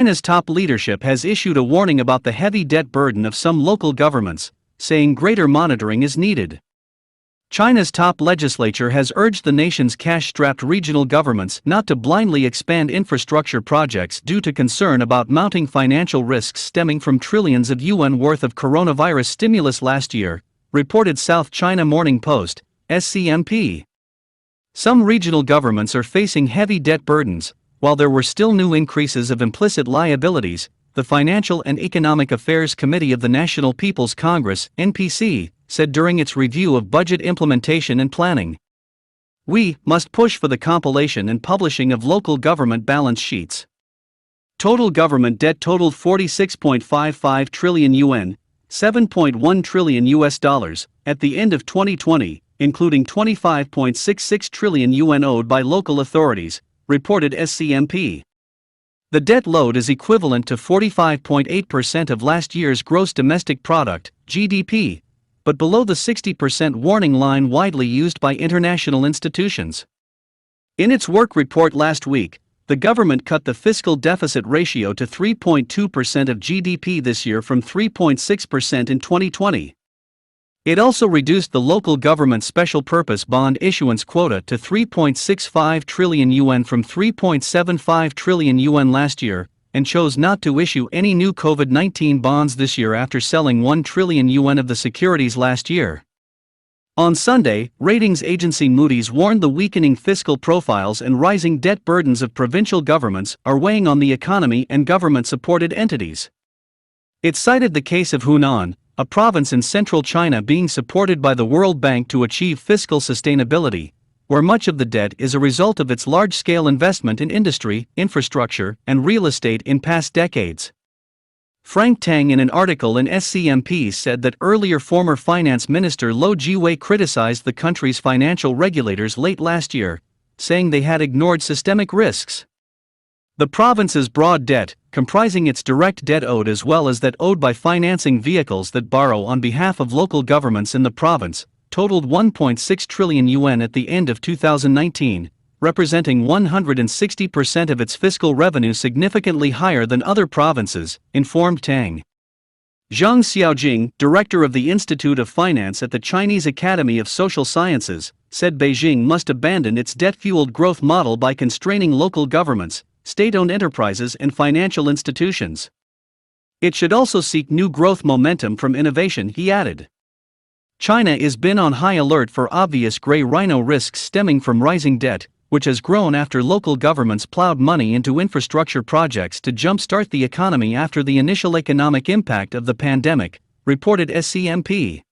China's top leadership has issued a warning about the heavy debt burden of some local governments, saying greater monitoring is needed. China's top legislature has urged the nation's cash-strapped regional governments not to blindly expand infrastructure projects due to concern about mounting financial risks stemming from trillions of yuan worth of coronavirus stimulus last year, reported South China Morning Post, SCMP. Some regional governments are facing heavy debt burdens, while there were still new increases of implicit liabilities, the Financial and Economic Affairs Committee of the National People's Congress, NPC, said during its review of budget implementation and planning. We must push for the compilation and publishing of local government balance sheets. Total government debt totaled 46.55 trillion yuan, $7.1 trillion at the end of 2020, including 25.66 trillion yuan owed by local authorities, reported SCMP. The debt load is equivalent to 45.8% of last year's gross domestic product, GDP, but below the 60% warning line widely used by international institutions. In its work report last week, the government cut the fiscal deficit ratio to 3.2% of GDP this year from 3.6% in 2020. It also reduced the local government special purpose bond issuance quota to 3.65 trillion yuan from 3.75 trillion yuan last year, and chose not to issue any new COVID-19 bonds this year after selling 1 trillion yuan of the securities last year. On Sunday, ratings agency Moody's warned the weakening fiscal profiles and rising debt burdens of provincial governments are weighing on the economy and government-supported entities. It cited the case of Hunan, a province in central China being supported by the World Bank to achieve fiscal sustainability, where much of the debt is a result of its large-scale investment in industry, infrastructure, and real estate in past decades. Frank Tang in an article in SCMP said that earlier former Finance Minister Luo Jiwei criticized the country's financial regulators late last year, saying they had ignored systemic risks. The province's broad debt, comprising its direct debt owed as well as that owed by financing vehicles that borrow on behalf of local governments in the province, totaled 1.6 trillion yuan at the end of 2019, representing 160% of its fiscal revenue, significantly higher than other provinces, informed Tang. Zhang Xiaojing, director of the Institute of Finance at the Chinese Academy of Social Sciences, said Beijing must abandon its debt-fueled growth model by constraining local governments, state-owned enterprises and financial institutions. It should also seek new growth momentum from innovation, he added. China is been on high alert for obvious gray rhino risks stemming from rising debt, which has grown after local governments plowed money into infrastructure projects to jumpstart the economy after the initial economic impact of the pandemic, reported SCMP.